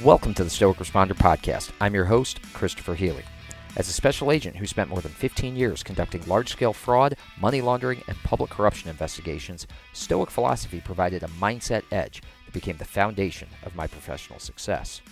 Welcome to the Stoic Responder Podcast. I'm your host, Christopher Healy. As a special agent who spent more than 15 years conducting large-scale fraud, money laundering, and public corruption investigations, Stoic philosophy provided a mindset edge that became the foundation of my professional success.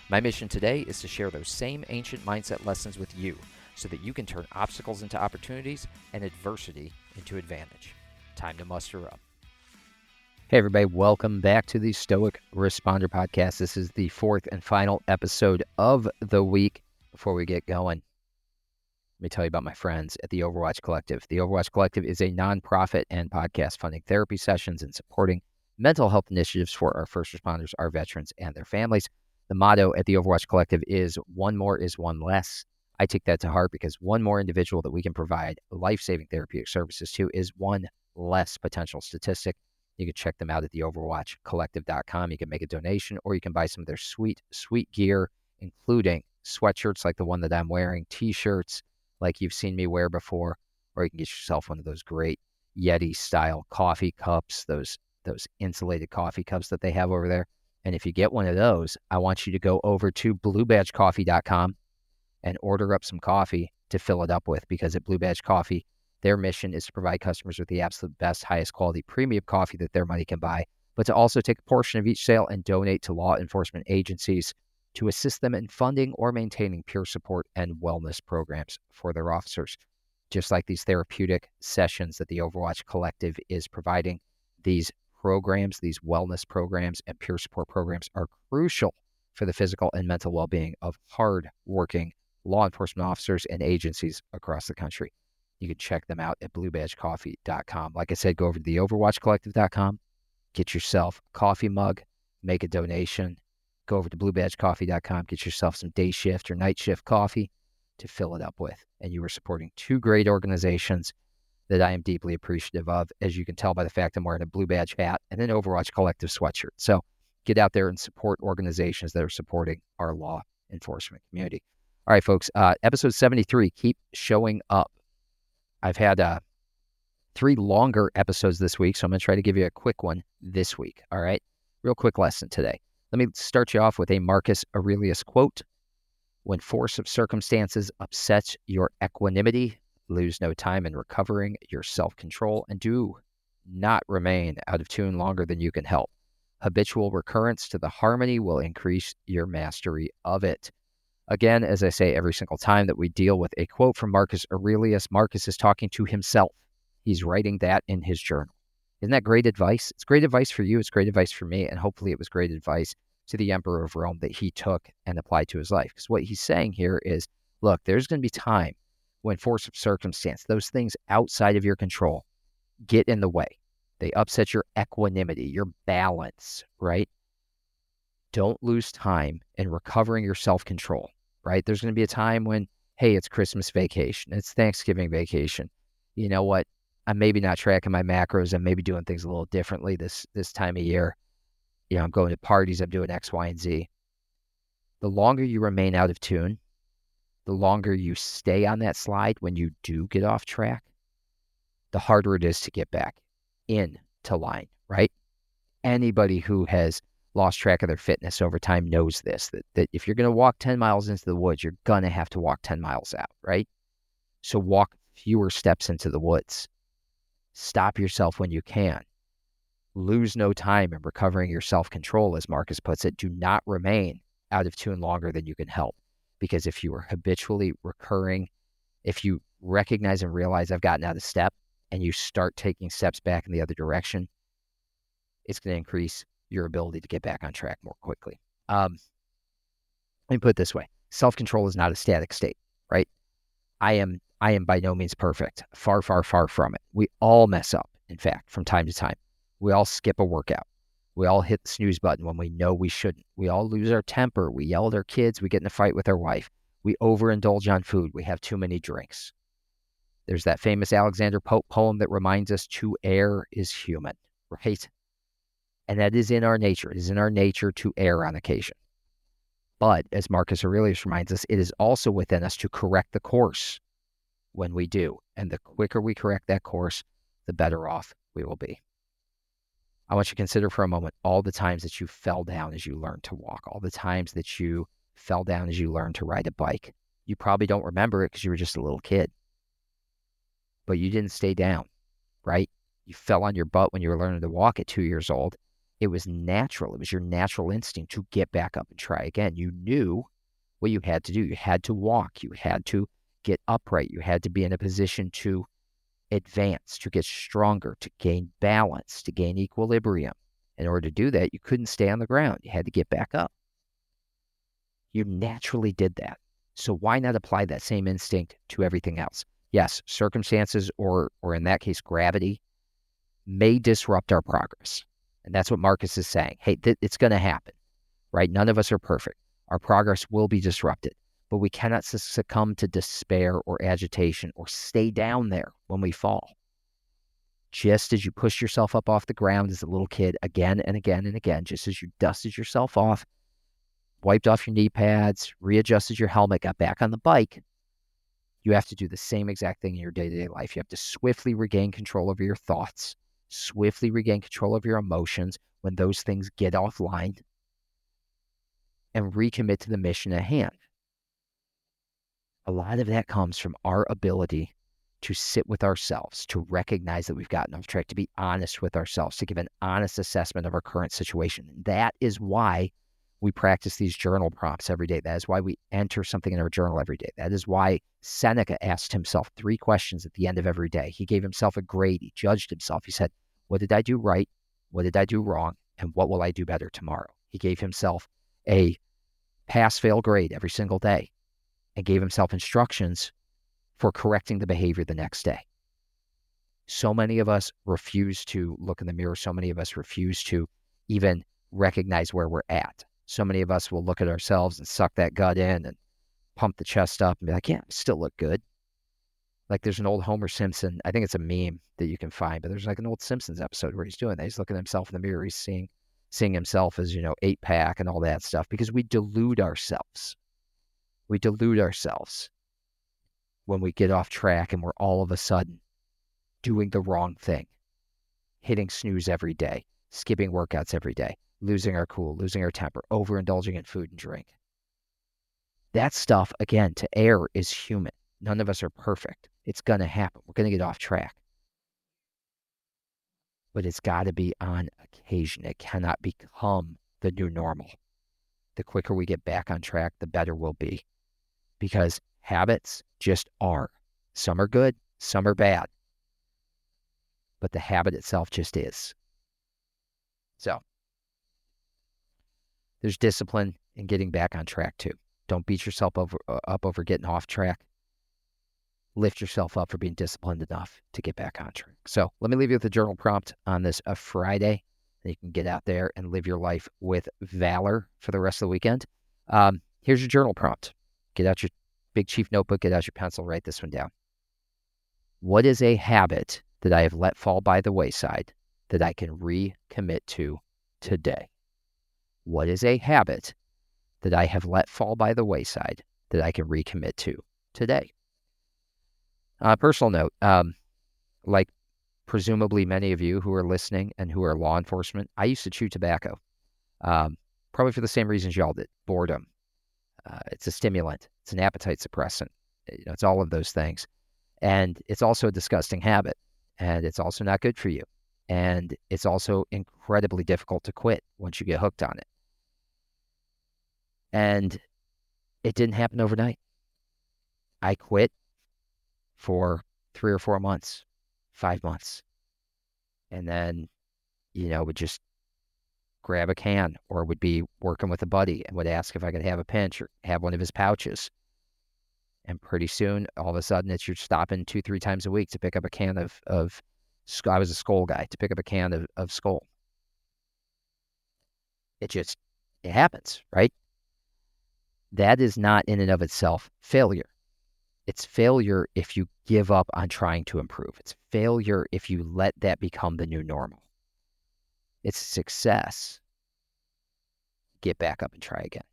My mission today is to share those same ancient mindset lessons with you so that you can turn obstacles into opportunities and adversity into advantage. Time to muster up. Hey everybody, welcome back to the Stoic Responder Podcast. This is the fourth and final episode of the week. Before we get going, let me tell you about my friends at the Overwatch Collective. The Overwatch Collective is a nonprofit and podcast funding therapy sessions and supporting mental health initiatives for our first responders, our veterans, and their families. The motto at the Overwatch Collective is one more is one less. I take that to heart because one more individual that we can provide life-saving therapeutic services to is one less potential statistic. You can check them out at the overwatchcollective.com. You can make a donation or you can buy some of their sweet, sweet gear, including sweatshirts like the one that I'm wearing, t-shirts like you've seen me wear before, or you can get yourself one of those great Yeti-style coffee cups, those insulated coffee cups that they have over there. And if you get one of those, I want you to go over to bluebadgecoffee.com and order up some coffee to fill it up with, because at Blue Badge Coffee, their mission is to provide customers with the absolute best, highest quality premium coffee that their money can buy, but to also take a portion of each sale and donate to law enforcement agencies to assist them in funding or maintaining peer support and wellness programs for their officers. Just like these therapeutic sessions that the Overwatch Collective is providing, these programs, these wellness programs and peer support programs are crucial for the physical and mental well-being of hard-working law enforcement officers and agencies across the country. You can check them out at bluebadgecoffee.com. Like I said, go over to the overwatchcollective.com, get yourself a coffee mug, make a donation. Go over to bluebadgecoffee.com, get yourself some day shift or night shift coffee to fill it up with. And you are supporting two great organizations that I am deeply appreciative of, as you can tell by the fact I'm wearing a Blue Badge hat and an Overwatch Collective sweatshirt. So get out there and support organizations that are supporting our law enforcement community. All right, folks, episode 73, keep showing up. I've had 3 longer episodes this week, so I'm going to try to give you a quick one this week, all right? Real quick lesson today. Let me start you off with a Marcus Aurelius quote. When force of circumstances upsets your equanimity, lose no time in recovering your self-control, and do not remain out of tune longer than you can help. Habitual recurrence to the harmony will increase your mastery of it. Again, as I say every single time that we deal with a quote from Marcus Aurelius, Marcus is talking to himself. He's writing that in his journal. Isn't that great advice? It's great advice for you. It's great advice for me. And hopefully it was great advice to the Emperor of Rome that he took and applied to his life. Because what he's saying here is, look, there's going to be time when force of circumstance, those things outside of your control, get in the way. They upset your equanimity, your balance, right? Don't lose time in recovering your self-control. Right? There's going to be a time when, hey, it's Christmas vacation. It's Thanksgiving vacation. You know what? I'm maybe not tracking my macros. I'm maybe doing things a little differently this time of year. You know, I'm going to parties. I'm doing X, Y, and Z. The longer you remain out of tune, the longer you stay on that slide when you do get off track, the harder it is to get back into line, right? Anybody who has lost track of their fitness over time knows this, that if you're going to walk 10 miles into the woods, you're going to have to walk 10 miles out, right? So walk fewer steps into the woods. Stop yourself when you can. Lose no time in recovering your self-control, as Marcus puts it. Do not remain out of tune longer than you can help. Because if you are habitually recurring, if you recognize and realize I've gotten out of step and you start taking steps back in the other direction, it's going to increase your ability to get back on track more quickly. Let me put it this way. Self-control is not a static state, right? I am by no means perfect. Far, far, far from it. We all mess up, in fact, from time to time. We all skip a workout. We all hit the snooze button when we know we shouldn't. We all lose our temper. We yell at our kids. We get in a fight with our wife. We overindulge on food. We have too many drinks. There's that famous Alexander Pope poem that reminds us to err is human, right? And that is in our nature. It is in our nature to err on occasion. But as Marcus Aurelius reminds us, it is also within us to correct the course when we do. And the quicker we correct that course, the better off we will be. I want you to consider for a moment all the times that you fell down as you learned to walk, all the times that you fell down as you learned to ride a bike. You probably don't remember it because you were just a little kid, but you didn't stay down, right? You fell on your butt when you were learning to walk at 2 years old. It was natural. It was your natural instinct to get back up and try again. You knew what you had to do. You had to walk. You had to get upright. You had to be in a position to advance, to get stronger, to gain balance, to gain equilibrium. In order to do that, you couldn't stay on the ground. You had to get back up. You naturally did that. So why not apply that same instinct to everything else? Yes, circumstances or in that case, gravity may disrupt our progress. And that's what Marcus is saying. Hey, it's going to happen, right? None of us are perfect. Our progress will be disrupted, but we cannot succumb to despair or agitation or stay down there when we fall. Just as you pushed yourself up off the ground as a little kid again and again and again, just as you dusted yourself off, wiped off your knee pads, readjusted your helmet, got back on the bike, you have to do the same exact thing in your day-to-day life. You have to swiftly regain control over your thoughts, swiftly regain control of your emotions when those things get offline, and recommit to the mission at hand. A lot of that comes from our ability to sit with ourselves, to recognize that we've gotten off track, to be honest with ourselves, to give an honest assessment of our current situation. That is why we practice these journal prompts every day. That is why we enter something in our journal every day. That is why Seneca asked himself 3 questions at the end of every day. He gave himself a grade. He judged himself. He said, what did I do right? What did I do wrong? And what will I do better tomorrow? He gave himself a pass-fail grade every single day and gave himself instructions for correcting the behavior the next day. So many of us refuse to look in the mirror. So many of us refuse to even recognize where we're at. So many of us will look at ourselves and suck that gut in and pump the chest up and be like, yeah, I still look good. Like there's an old Homer Simpson, I think it's a meme that you can find, but there's like an old Simpsons episode where he's doing that. He's looking at himself in the mirror. He's seeing himself as, 8-pack and all that stuff because we delude ourselves. We delude ourselves when we get off track and we're all of a sudden doing the wrong thing, hitting snooze every day, skipping workouts every day, losing our cool, losing our temper, overindulging in food and drink. That stuff, again, to err is human. None of us are perfect. It's going to happen. We're going to get off track. But it's got to be on occasion. It cannot become the new normal. The quicker we get back on track, the better we'll be. Because habits just are. Some are good, some are bad. But the habit itself just is. So, there's discipline in getting back on track too. Don't beat yourself up over getting off track. Lift yourself up for being disciplined enough to get back on track. So let me leave you with a journal prompt on this Friday. And you can get out there and live your life with valor for the rest of the weekend. Here's your journal prompt. Get out your Big Chief notebook, get out your pencil, write this one down. What is a habit that I have let fall by the wayside that I can recommit to today? What is a habit that I have let fall by the wayside that I can recommit to today? Personal note, like presumably many of you who are listening and who are law enforcement, I used to chew tobacco, probably for the same reasons y'all did. Boredom. It's a stimulant. It's an appetite suppressant. It's all of those things. And it's also a disgusting habit. And it's also not good for you. And it's also incredibly difficult to quit once you get hooked on it. And it didn't happen overnight. I quit for 3 or 4 months, 5 months. And then, would just grab a can or would be working with a buddy and would ask if I could have a pinch or have one of his pouches. And pretty soon, all of a sudden, you're stopping 2-3 times a week to pick up a can of I was a Skol guy, to pick up a can of Skol. It happens, right? That is not in and of itself failure. It's failure if you give up on trying to improve. It's failure if you let that become the new normal. It's success. Get back up and try again.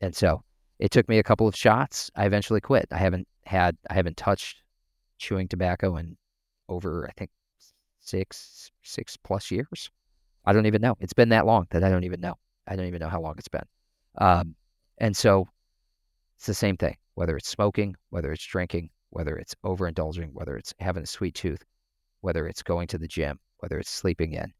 And so it took me a couple of shots. I eventually quit. I haven't touched chewing tobacco in over, I think, 6+ years. I don't even know. It's been that long that I don't even know. I don't even know how long it's been. And so it's the same thing, whether it's smoking, whether it's drinking, whether it's overindulging, whether it's having a sweet tooth, whether it's going to the gym, whether it's sleeping in.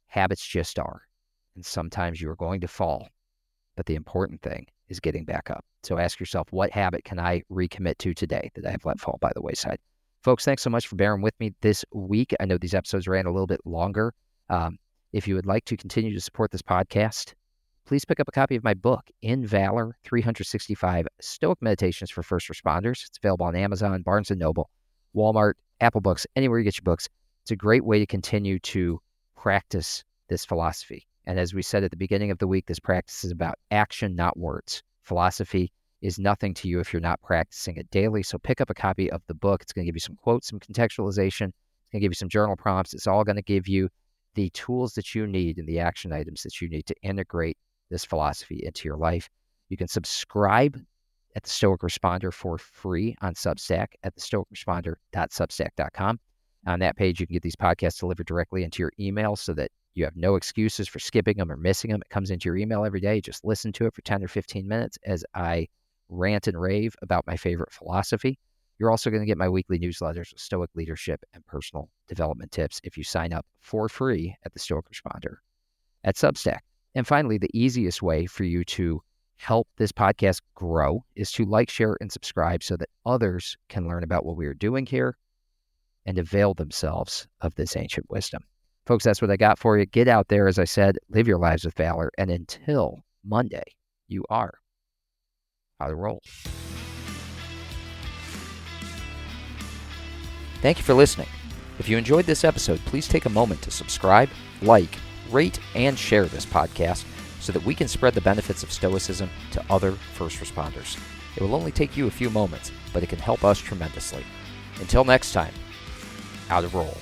Habits just are. And sometimes you are going to fall. But the important thing is getting back up. So ask yourself, what habit can I recommit to today that I have let fall by the wayside? Folks, thanks so much for bearing with me this week. I know these episodes ran a little bit longer. If you would like to continue to support this podcast, please pick up a copy of my book, In Valor, 365 Stoic Meditations for First Responders. It's available on Amazon, Barnes & Noble, Walmart, Apple Books, anywhere you get your books. It's a great way to continue to practice this philosophy. And as we said at the beginning of the week, this practice is about action, not words. Philosophy is nothing to you if you're not practicing it daily. So pick up a copy of the book. It's going to give you some quotes, some contextualization. It's going to give you some journal prompts. It's all going to give you the tools that you need and the action items that you need to integrate this philosophy into your life. You can subscribe at the Stoic Responder for free on Substack at thestoicresponder.substack.com. On that page, you can get these podcasts delivered directly into your email so that you have no excuses for skipping them or missing them. It comes into your email every day. You just listen to it for 10 or 15 minutes as I rant and rave about my favorite philosophy. You're also going to get my weekly newsletters with Stoic leadership and personal development tips if you sign up for free at the Stoic Responder at Substack. And finally, the easiest way for you to help this podcast grow is to like, share, and subscribe so that others can learn about what we are doing here and avail themselves of this ancient wisdom. Folks, that's what I got for you. Get out there, as I said, live your lives with valor, and until Monday, you are how to roll. Thank you for listening. If you enjoyed this episode, please take a moment to subscribe, like, rate, and share this podcast so that we can spread the benefits of Stoicism to other first responders. It will only take you a few moments, but it can help us tremendously. Until next time, how to roll.